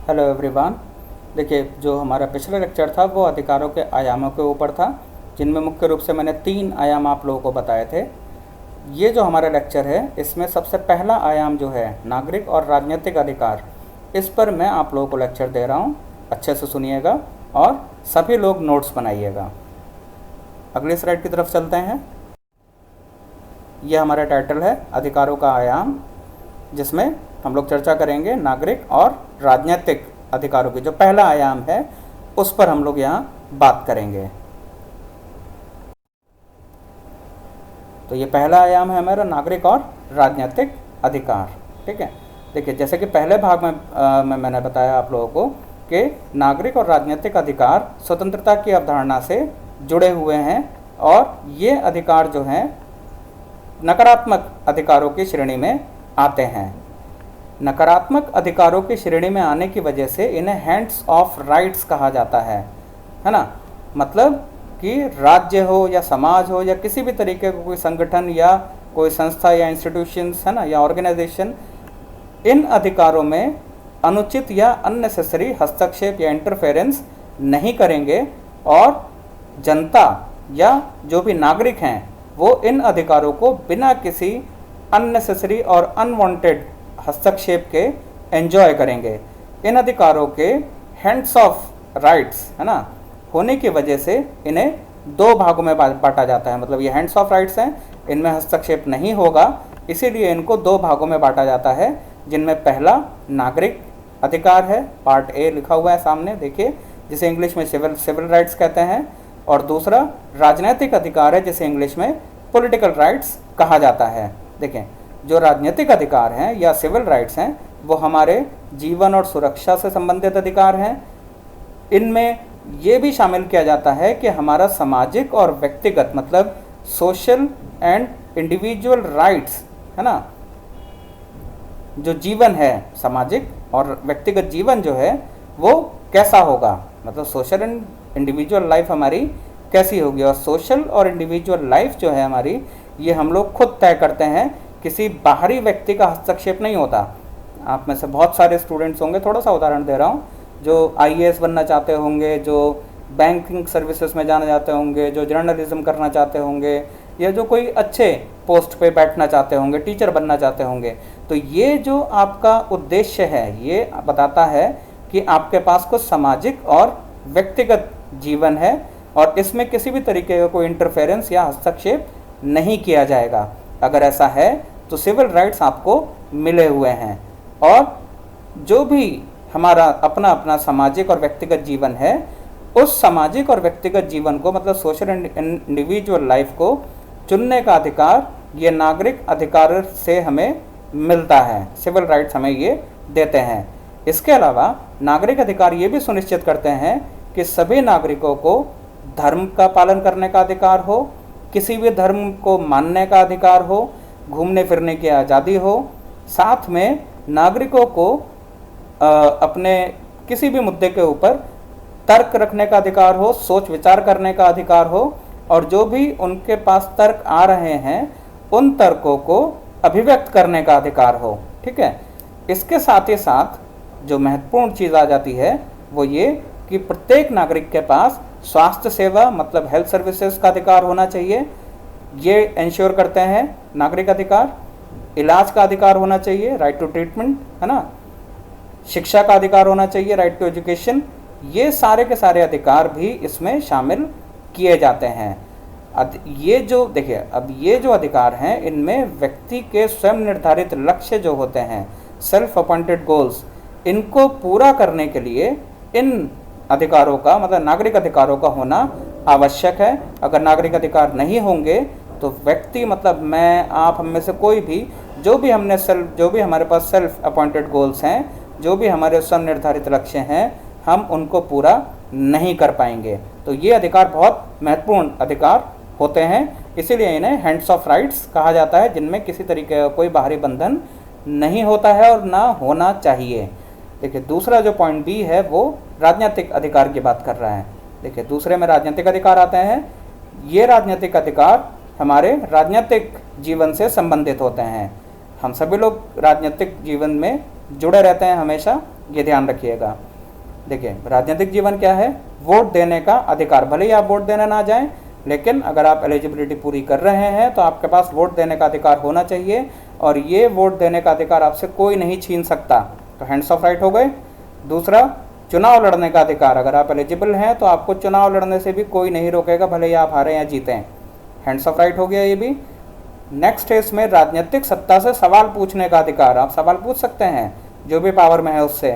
Hello everyone. देखिए, जो हमारा पिछला लेक्चर था वो अधिकारों के आयामों के ऊपर था, जिनमें मुख्य रूप से मैंने 3 आयाम आप लोगों को बताए थे। ये जो हमारा लेक्चर है इसमें सबसे पहला आयाम जो है नागरिक और राजनीतिक अधिकार, इस पर मैं आप लोगों को लेक्चर दे रहा हूँ। अच्छे से सुनिएगा और सभी लोग नोट्स बनाइएगा। अगली स्लाइड की तरफ चलते हैं। यह हमारा टाइटल है अधिकारों का आयाम, जिसमें हम लोग चर्चा करेंगे नागरिक और राजनीतिक अधिकारों की। जो पहला आयाम है उस पर हम लोग यहाँ बात करेंगे। तो ये पहला आयाम है हमारा नागरिक और राजनीतिक अधिकार। ठीक है, देखिए जैसे कि पहले भाग में मैंने बताया आप लोगों को कि नागरिक और राजनीतिक अधिकार स्वतंत्रता की अवधारणा से जुड़े हुए हैं, और ये अधिकार जो हैं नकारात्मक अधिकारों की श्रेणी में आते हैं। नकारात्मक अधिकारों की श्रेणी में आने की वजह से इन्हें हैंड्स ऑफ राइट्स कहा जाता है ना। मतलब कि राज्य हो या समाज हो या किसी भी तरीके का कोई संगठन या कोई संस्था या इंस्टीट्यूशंस है ना, या ऑर्गेनाइजेशन, इन अधिकारों में अनुचित या अननेसेसरी हस्तक्षेप या इंटरफेरेंस नहीं करेंगे, और जनता या जो भी नागरिक हैं वो इन अधिकारों को बिना किसी अननेसेसरी और अनवांटेड हस्तक्षेप के एंजॉय करेंगे। इन अधिकारों के हैंड्स ऑफ राइट्स है ना होने की वजह से इन्हें 2 भागों में बांटा जाता है। मतलब ये हैंड्स ऑफ राइट्स हैं, इनमें हस्तक्षेप नहीं होगा, इसीलिए इनको 2 भागों में बांटा जाता है, जिनमें पहला नागरिक अधिकार है, पार्ट ए लिखा हुआ है सामने देखिए, जिसे इंग्लिश में सिविल राइट्स कहते हैं, और दूसरा राजनीतिक अधिकार है, जिसे इंग्लिश में पॉलिटिकल राइट्स कहा जाता है। देखें, जो राजनीतिक अधिकार हैं या सिविल राइट्स हैं वो हमारे जीवन और सुरक्षा से संबंधित अधिकार हैं। इनमें ये भी शामिल किया जाता है कि हमारा सामाजिक और व्यक्तिगत, मतलब सोशल एंड इंडिविजुअल राइट्स है ना, जो जीवन है, सामाजिक और व्यक्तिगत जीवन जो है वो कैसा होगा, मतलब सोशल एंड इंडिविजुअल लाइफ हमारी कैसी होगी। और सोशल और इंडिविजुअल लाइफ जो है हमारी, ये हम लोग खुद तय करते हैं, किसी बाहरी व्यक्ति का हस्तक्षेप नहीं होता। आप में से बहुत सारे स्टूडेंट्स होंगे, थोड़ा सा उदाहरण दे रहा हूँ, जो आईएएस बनना चाहते होंगे, जो बैंकिंग सर्विसेज में जाना चाहते होंगे, जो जर्नलिज्म करना चाहते होंगे, या जो कोई अच्छे पोस्ट पे बैठना चाहते होंगे, टीचर बनना चाहते होंगे। तो ये जो आपका उद्देश्य है ये बताता है कि आपके पास कुछ सामाजिक और व्यक्तिगत जीवन है, और इसमें किसी भी तरीके का कोई इंटरफेरेंस या हस्तक्षेप नहीं किया जाएगा। अगर ऐसा है तो सिविल राइट्स आपको मिले हुए हैं, और जो भी हमारा अपना अपना सामाजिक और व्यक्तिगत जीवन है, उस सामाजिक और व्यक्तिगत जीवन को, मतलब सोशल एंड इंडिविजुअल लाइफ को चुनने का अधिकार ये नागरिक अधिकार से हमें मिलता है। सिविल राइट्स हमें ये देते हैं। इसके अलावा नागरिक अधिकार ये भी सुनिश्चित करते हैं कि सभी नागरिकों को धर्म का पालन करने का अधिकार हो, किसी भी धर्म को मानने का अधिकार हो, घूमने फिरने की आज़ादी हो, साथ में नागरिकों को अपने किसी भी मुद्दे के ऊपर तर्क रखने का अधिकार हो, सोच विचार करने का अधिकार हो, और जो भी उनके पास तर्क आ रहे हैं उन तर्कों को अभिव्यक्त करने का अधिकार हो। ठीक है, इसके साथ ही साथ जो महत्वपूर्ण चीज़ आ जाती है वो ये कि प्रत्येक नागरिक के पास स्वास्थ्य सेवा, मतलब हेल्थ सर्विसेज का अधिकार होना चाहिए। ये इंश्योर करते हैं नागरिक अधिकार। इलाज का अधिकार होना चाहिए, राइट टू ट्रीटमेंट है ना। शिक्षा का अधिकार होना चाहिए, राइट टू एजुकेशन। ये सारे के सारे अधिकार भी इसमें शामिल किए जाते हैं। ये जो देखिए, अब ये जो अधिकार हैं इनमें व्यक्ति के स्वयं निर्धारित लक्ष्य जो होते हैं, सेल्फ अपॉइंटेड गोल्स, इनको पूरा करने के लिए इन अधिकारों का, मतलब नागरिक अधिकारों का होना आवश्यक है। अगर नागरिक अधिकार नहीं होंगे तो व्यक्ति, मतलब मैं, आप, हम में से कोई भी, जो भी हमारे पास सेल्फ अपॉइंटेड गोल्स हैं, जो भी हमारे स्वयं निर्धारित लक्ष्य हैं, हम उनको पूरा नहीं कर पाएंगे। तो ये अधिकार बहुत महत्वपूर्ण अधिकार होते हैं, इसीलिए इन्हें हैंड्स ऑफ राइट्स कहा जाता है, जिनमें किसी तरीके का कोई बाहरी बंधन नहीं होता है और ना होना चाहिए। देखिए, दूसरा जो पॉइंट बी है वो राजनीतिक अधिकार की बात कर रहा है। देखिए, दूसरे में राजनीतिक अधिकार आते हैं। ये राजनीतिक अधिकार हमारे राजनीतिक जीवन से संबंधित होते हैं। हम सभी लोग राजनीतिक जीवन में जुड़े रहते हैं हमेशा, ये ध्यान रखिएगा। देखिए राजनीतिक जीवन क्या है, वोट देने का अधिकार। भले ही आप वोट देने ना जाएं, लेकिन अगर आप एलिजिबिलिटी पूरी कर रहे हैं तो आपके पास वोट देने का अधिकार होना चाहिए, और ये वोट देने का अधिकार आपसे कोई नहीं छीन सकता। तो हैंड्स ऑफ राइट हो गए। दूसरा, चुनाव लड़ने का अधिकार। अगर आप एलिजिबल हैं तो आपको चुनाव लड़ने से भी कोई नहीं रोकेगा, भले ही आप हारें या जीतें। हैंड्स ऑफ राइट हो गया ये भी। नेक्स्ट है इसमें राजनीतिक सत्ता से सवाल पूछने का अधिकार। आप सवाल पूछ सकते हैं जो भी पावर में है उससे।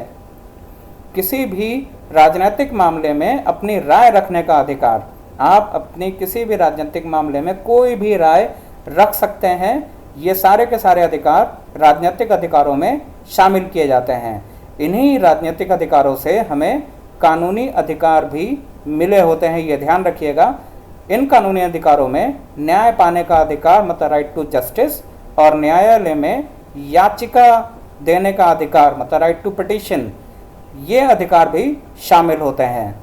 किसी भी राजनीतिक मामले में अपनी राय रखने का अधिकार। आप अपनी किसी भी राजनीतिक मामले में कोई भी राय रख सकते हैं। ये सारे के सारे अधिकार राजनीतिक अधिकारों में शामिल किए जाते हैं। इन्हीं राजनीतिक अधिकारों से हमें कानूनी अधिकार भी मिले होते हैं, ये ध्यान रखिएगा। इन कानूनी अधिकारों में न्याय पाने का अधिकार मतलब राइट टू जस्टिस, और न्यायालय में याचिका देने का अधिकार मतलब राइट टू पिटीशन, ये अधिकार भी शामिल होते हैं।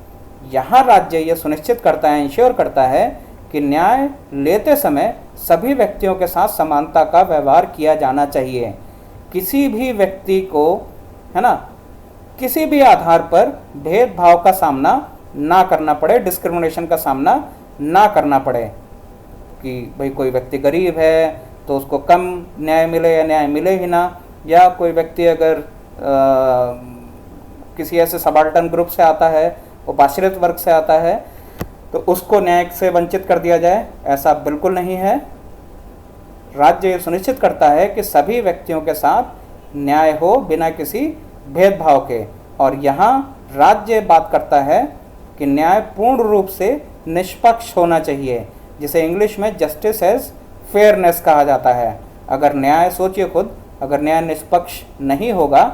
यहाँ राज्य ये सुनिश्चित करता है, इंश्योर करता है कि न्याय लेते समय सभी व्यक्तियों के साथ समानता का व्यवहार किया जाना चाहिए। किसी भी व्यक्ति को, है ना, किसी भी आधार पर भेदभाव का सामना ना करना पड़े, डिस्क्रिमिनेशन का सामना ना करना पड़े कि भाई कोई व्यक्ति गरीब है तो उसको कम न्याय मिले या न्याय मिले ही ना, या कोई व्यक्ति अगर किसी ऐसे सबाल्टर्न ग्रुप से आता है, उपाश्रित वर्ग से आता है, तो उसको न्याय से वंचित कर दिया जाए, ऐसा बिल्कुल नहीं है। राज्य ये सुनिश्चित करता है कि सभी व्यक्तियों के साथ न्याय हो बिना किसी भेदभाव के। और यहाँ राज्य बात करता है कि न्याय पूर्ण रूप से निष्पक्ष होना चाहिए, जिसे इंग्लिश में जस्टिस एज फेयरनेस कहा जाता है। अगर न्याय, सोचिए खुद, अगर न्याय निष्पक्ष नहीं होगा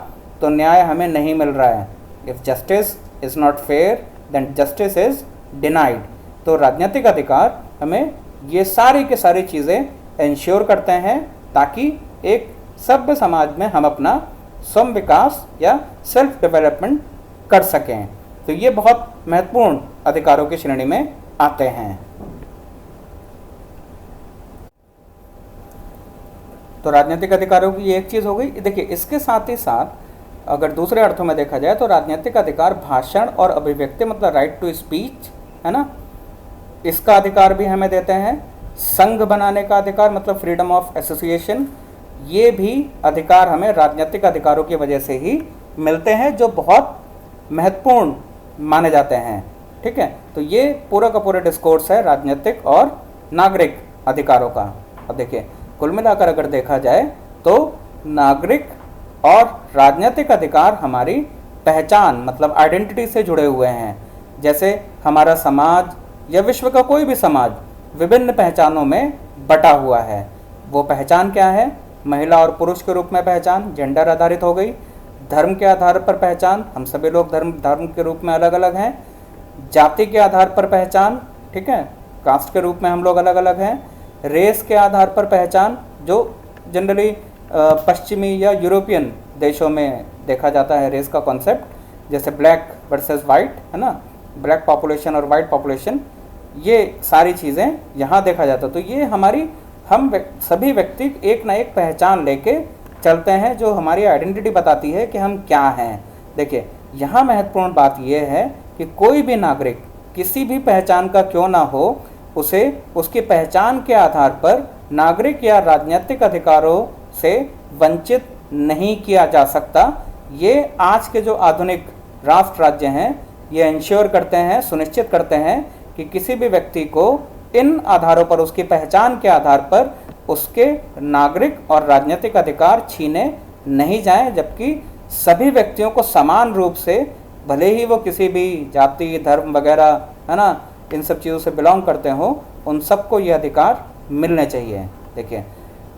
तो न्याय हमें नहीं मिल रहा है। If justice is not fair then justice is denied. तो राजनीतिक अधिकार हमें ये सारी की सारी चीज़ें इंश्योर करते हैं ताकि एक सभ्य समाज में हम अपना स्वयं विकास या सेल्फ डेवलपमेंट कर सकें। तो ये बहुत महत्वपूर्ण अधिकारों की श्रेणी में आते हैं। तो राजनीतिक अधिकारों की ये एक चीज़ हो गई। देखिए इसके साथ ही साथ अगर दूसरे अर्थों में देखा जाए तो राजनीतिक अधिकार भाषण और अभिव्यक्ति मतलब राइट टू स्पीच, है ना, इसका अधिकार भी हमें देते हैं। संघ बनाने का अधिकार मतलब फ्रीडम ऑफ एसोसिएशन, ये भी अधिकार हमें राजनीतिक अधिकारों की वजह से ही मिलते हैं, जो बहुत महत्वपूर्ण माने जाते हैं। ठीक है, तो ये पूरा का पूरा डिस्कोर्स है राजनीतिक और नागरिक अधिकारों का। अब देखिए कुल मिलाकर अगर देखा जाए तो नागरिक और राजनीतिक अधिकार हमारी पहचान मतलब आइडेंटिटी से जुड़े हुए हैं। जैसे हमारा समाज या विश्व का कोई भी समाज विभिन्न पहचानों में बटा हुआ है। वो पहचान क्या है? महिला और पुरुष के रूप में पहचान, जेंडर आधारित हो गई। धर्म के आधार पर पहचान, हम सभी लोग धर्म के रूप में अलग अलग हैं। जाति के आधार पर पहचान, ठीक है, कास्ट के रूप में हम लोग अलग अलग हैं। रेस के आधार पर पहचान, जो जनरली पश्चिमी या यूरोपियन देशों में देखा जाता है रेस का कॉन्सेप्ट, जैसे ब्लैक वर्सेस वाइट, है ना, ब्लैक पॉपुलेशन और वाइट पॉपुलेशन, ये सारी चीज़ें यहाँ देखा जाता है। तो ये हमारी हम सभी व्यक्ति एक ना एक पहचान लेके चलते हैं जो हमारी आइडेंटिटी बताती है कि हम क्या हैं। देखिए यहाँ महत्वपूर्ण बात यह है कि कोई भी नागरिक किसी भी पहचान का क्यों ना हो, उसे उसकी पहचान के आधार पर नागरिक या राजनीतिक अधिकारों से वंचित नहीं किया जा सकता। ये आज के जो आधुनिक राष्ट्र राज्य हैं ये इंश्योर करते हैं, सुनिश्चित करते हैं कि किसी भी व्यक्ति को इन आधारों पर, उसकी पहचान के आधार पर उसके नागरिक और राजनीतिक अधिकार छीने नहीं जाएं, जबकि सभी व्यक्तियों को समान रूप से, भले ही वो किसी भी जाति, धर्म वगैरह, है ना, इन सब चीज़ों से बिलोंग करते हों, उन सबको ये अधिकार मिलने चाहिए। देखिए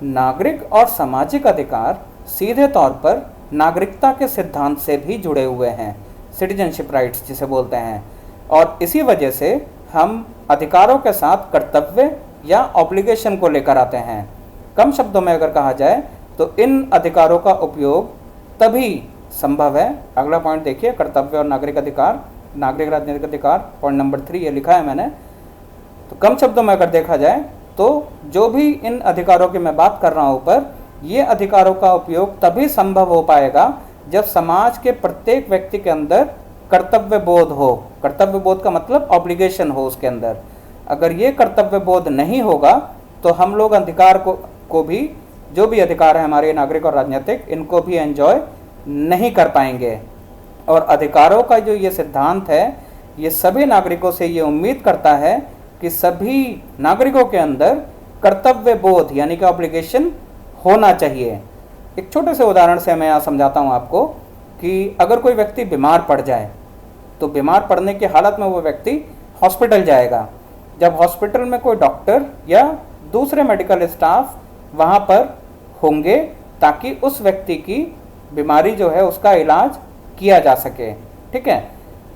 नागरिक और सामाजिक अधिकार सीधे तौर पर नागरिकता के सिद्धांत से भी जुड़े हुए हैं, सिटीजनशिप राइट्स जिसे बोलते हैं, और इसी वजह से हम अधिकारों के साथ कर्तव्य या ऑब्लिगेशन को लेकर आते हैं। कम शब्दों में अगर कहा जाए तो इन अधिकारों का उपयोग तभी संभव है। अगला पॉइंट देखिए, कर्तव्य और नागरिक अधिकार, नागरिक राजनीतिक अधिकार, पॉइंट नंबर 3 ये लिखा है मैंने। तो कम शब्दों में अगर देखा जाए तो जो भी इन अधिकारों की मैं बात कर रहा हूँ ऊपर, ये अधिकारों का उपयोग तभी संभव हो पाएगा जब समाज के प्रत्येक व्यक्ति के अंदर कर्तव्य बोध हो। कर्तव्य बोध का मतलब ऑब्लिगेशन हो उसके अंदर। अगर ये कर्तव्य बोध नहीं होगा तो हम लोग अधिकार को भी, जो भी अधिकार है हमारे नागरिक और राजनीतिक, इनको भी एंजॉय नहीं कर पाएंगे। और अधिकारों का जो ये सिद्धांत है, ये सभी नागरिकों से ये उम्मीद करता है कि सभी नागरिकों के अंदर कर्तव्य बोध यानी कि ऑब्लिगेशन होना चाहिए। एक छोटे से उदाहरण से मैं यहाँ समझाता हूँ आपको कि अगर कोई व्यक्ति बीमार पड़ जाए तो बीमार पड़ने की हालत में वो व्यक्ति हॉस्पिटल जाएगा। जब हॉस्पिटल में कोई डॉक्टर या दूसरे मेडिकल स्टाफ वहाँ पर होंगे ताकि उस व्यक्ति की बीमारी जो है उसका इलाज किया जा सके। ठीक है,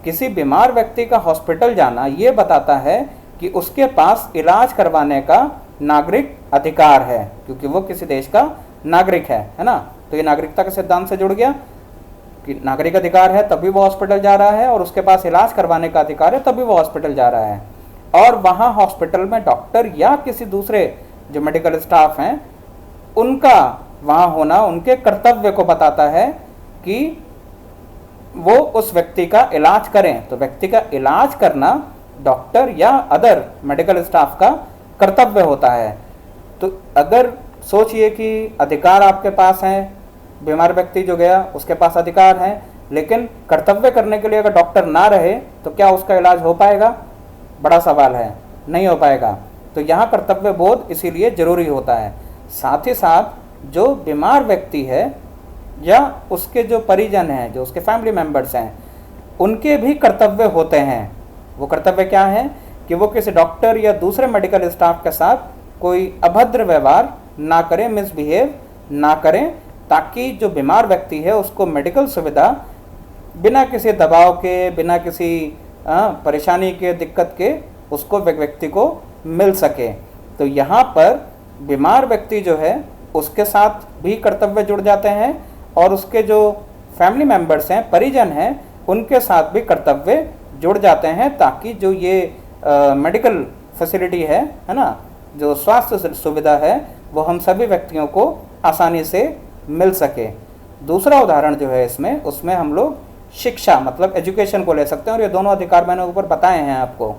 किसी बीमार व्यक्ति का हॉस्पिटल जाना ये बताता है कि उसके पास इलाज करवाने का नागरिक अधिकार है, क्योंकि वो किसी देश का नागरिक है ना। तो ये नागरिकता के सिद्धांत से जुड़ गया कि नागरिक अधिकार है तभी वो हॉस्पिटल जा रहा है, और उसके पास इलाज करवाने का अधिकार है तभी वो हॉस्पिटल जा रहा है। और वहाँ हॉस्पिटल में डॉक्टर या किसी दूसरे जो मेडिकल स्टाफ हैं उनका वहाँ होना उनके कर्तव्य को बताता है कि वो उस व्यक्ति का इलाज करें। तो व्यक्ति का इलाज करना डॉक्टर या अदर मेडिकल स्टाफ का कर्तव्य होता है। तो अगर सोचिए कि अधिकार आपके पास हैं, बीमार व्यक्ति जो गया उसके पास अधिकार हैं, लेकिन कर्तव्य करने के लिए अगर डॉक्टर ना रहे तो क्या उसका इलाज हो पाएगा? बड़ा सवाल है, नहीं हो पाएगा। तो यहाँ कर्तव्य बोध इसीलिए जरूरी होता है। साथ ही साथ जो बीमार व्यक्ति है या उसके जो परिजन हैं, जो उसके फैमिली मेम्बर्स हैं, उनके भी कर्तव्य होते हैं। वो कर्तव्य क्या है कि वो किसी डॉक्टर या दूसरे मेडिकल स्टाफ के साथ कोई अभद्र व्यवहार ना करें, मिसबिहेव ना करें, ताकि जो बीमार व्यक्ति है उसको मेडिकल सुविधा बिना किसी दबाव के, बिना किसी परेशानी के, दिक्कत के उसको व्यक्ति को मिल सके। तो यहाँ पर बीमार व्यक्ति जो है उसके साथ भी कर्तव्य जुड़ जाते हैं, और उसके जो फैमिली मेम्बर्स हैं, परिजन हैं, उनके साथ भी कर्तव्य जुड़ जाते हैं, ताकि जो ये मेडिकल फैसिलिटी है ना, जो स्वास्थ्य सुविधा है, वो हम सभी व्यक्तियों को आसानी से मिल सके। दूसरा उदाहरण जो है इसमें, उसमें हम लोग शिक्षा मतलब एजुकेशन को ले सकते हैं, और ये दोनों अधिकार मैंने ऊपर बताए हैं आपको,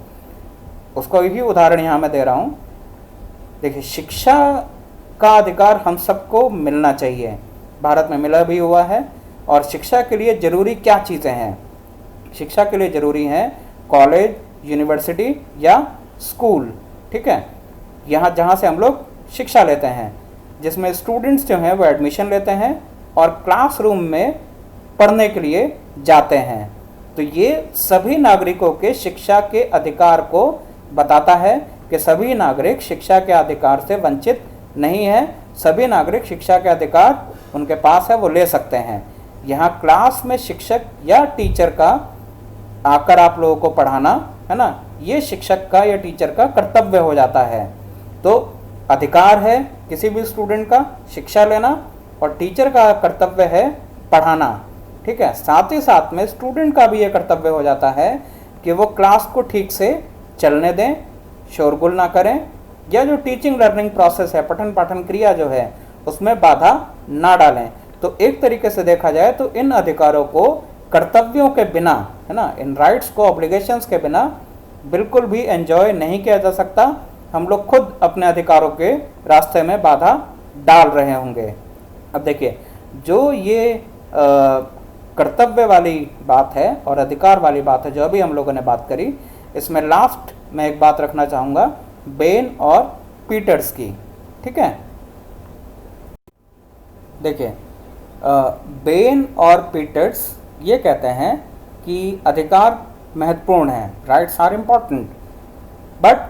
उसको ही उदाहरण यहाँ मैं दे रहा हूँ। देखिए, शिक्षा का अधिकार हम सबको मिलना चाहिए, भारत में मिला भी हुआ है। और शिक्षा के लिए ज़रूरी क्या चीज़ें हैं? शिक्षा के लिए ज़रूरी हैं कॉलेज, यूनिवर्सिटी या स्कूल। ठीक है, यहाँ जहाँ से हम लोग शिक्षा लेते हैं, जिसमें स्टूडेंट्स जो हैं वो एडमिशन लेते हैं और क्लासरूम में पढ़ने के लिए जाते हैं। तो ये सभी नागरिकों के शिक्षा के अधिकार को बताता है कि सभी नागरिक शिक्षा के अधिकार से वंचित नहीं है। सभी नागरिक शिक्षा के अधिकार उनके पास है, वो ले सकते हैं। यहाँ क्लास में शिक्षक या टीचर का आकर आप लोगों को पढ़ाना है ना, ये शिक्षक का या टीचर का कर्तव्य हो जाता है। तो अधिकार है किसी भी स्टूडेंट का शिक्षा लेना, और टीचर का कर्तव्य है पढ़ाना। ठीक है, साथ ही साथ में स्टूडेंट का भी ये कर्तव्य हो जाता है कि वो क्लास को ठीक से चलने दें, शोरगुल ना करें, या जो टीचिंग लर्निंग प्रोसेस है, पठन पाठन क्रिया जो है, उसमें बाधा ना डालें। तो एक तरीके से देखा जाए तो इन अधिकारों को कर्तव्यों के बिना, है ना, इन राइट्स को, ऑब्लिगेशंस के बिना बिल्कुल भी एंजॉय नहीं किया जा सकता। हम लोग खुद अपने अधिकारों के रास्ते में बाधा डाल रहे होंगे। अब देखिए, जो ये कर्तव्य वाली बात है और अधिकार वाली बात है जो अभी हम लोगों ने बात करी, इसमें लास्ट में एक बात रखना चाहूँगा बेन और पीटर्स की। ठीक है, देखिए, बेन और पीटर्स ये कहते हैं कि अधिकार महत्वपूर्ण है, rights are important but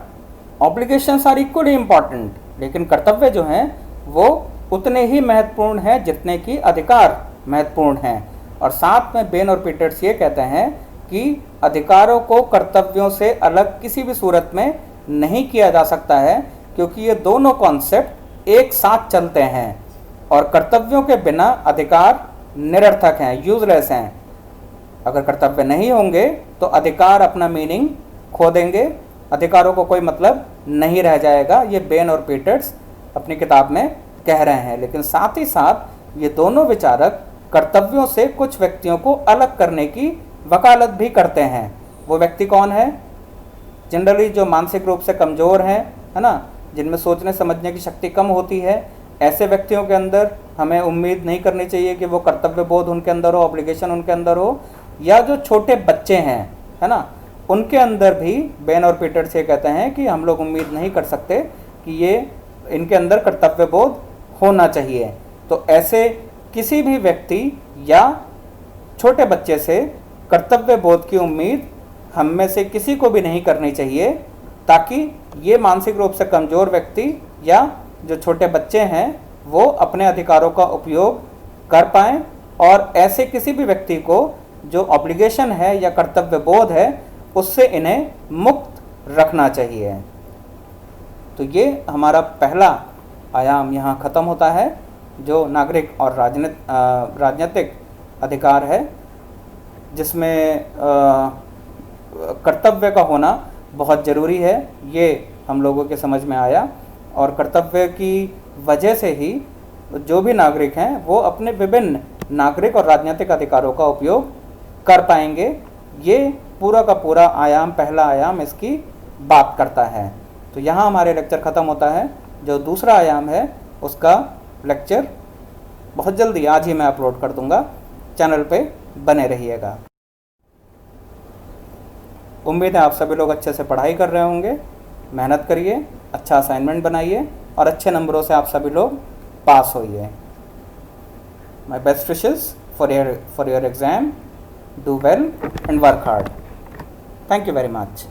obligations are equally important. लेकिन कर्तव्य जो हैं वो उतने ही महत्वपूर्ण हैं जितने कि अधिकार महत्वपूर्ण हैं। और साथ में बेन और पीटर्स ये कहते हैं कि अधिकारों को कर्तव्यों से अलग किसी भी सूरत में नहीं किया जा सकता है, क्योंकि ये दोनों कॉन्सेप्ट एक साथ चलते हैं, और कर्तव्यों के बिना अधिकार निरर्थक हैं, यूजलेस हैं। अगर कर्तव्य नहीं होंगे तो अधिकार अपना मीनिंग खो देंगे, अधिकारों को कोई मतलब नहीं रह जाएगा। ये बेन और पीटर्स अपनी किताब में कह रहे हैं। लेकिन साथ ही साथ ये दोनों विचारक कर्तव्यों से कुछ व्यक्तियों को अलग करने की वकालत भी करते हैं। वो व्यक्ति कौन है? जनरली जो मानसिक रूप से कमज़ोर हैं, है ना, जिनमें सोचने समझने की शक्ति कम होती है, ऐसे व्यक्तियों के अंदर हमें उम्मीद नहीं करनी चाहिए कि वो कर्तव्य बोध उनके अंदर हो, ऑब्लिगेशन उनके अंदर हो। या जो छोटे बच्चे हैं, है ना, उनके अंदर भी बेन और पीटर्स ये कहते हैं कि हम लोग उम्मीद नहीं कर सकते कि ये इनके अंदर कर्तव्य बोध होना चाहिए। तो ऐसे किसी भी व्यक्ति या छोटे बच्चे से कर्तव्य बोध की उम्मीद हम में से किसी को भी नहीं करनी चाहिए, ताकि ये मानसिक रूप से कमज़ोर व्यक्ति या जो छोटे बच्चे हैं वो अपने अधिकारों का उपयोग कर पाएँ, और ऐसे किसी भी व्यक्ति को जो ऑब्लिगेशन है या कर्तव्य बोध है उससे इन्हें मुक्त रखना चाहिए। तो ये हमारा पहला आयाम यहाँ ख़त्म होता है, जो नागरिक और राजनीतिक अधिकार है, जिसमें कर्तव्य का होना बहुत ज़रूरी है। ये हम लोगों के समझ में आया, और कर्तव्य की वजह से ही जो भी नागरिक हैं वो अपने विभिन्न नागरिक और राजनीतिक अधिकारों का उपयोग कर पाएंगे। ये पूरा का पूरा आयाम, पहला आयाम इसकी बात करता है। तो यहाँ हमारे लेक्चर ख़त्म होता है। जो दूसरा आयाम है उसका लेक्चर बहुत जल्दी आज ही मैं अपलोड कर दूँगा, चैनल पे बने रहिएगा। उम्मीद है आप सभी लोग अच्छे से पढ़ाई कर रहे होंगे। मेहनत करिए, अच्छा असाइनमेंट बनाइए और अच्छे नंबरों से आप सभी लोग पास होइए। My best wishes for your exam. Do well and work hard. Thank you very much.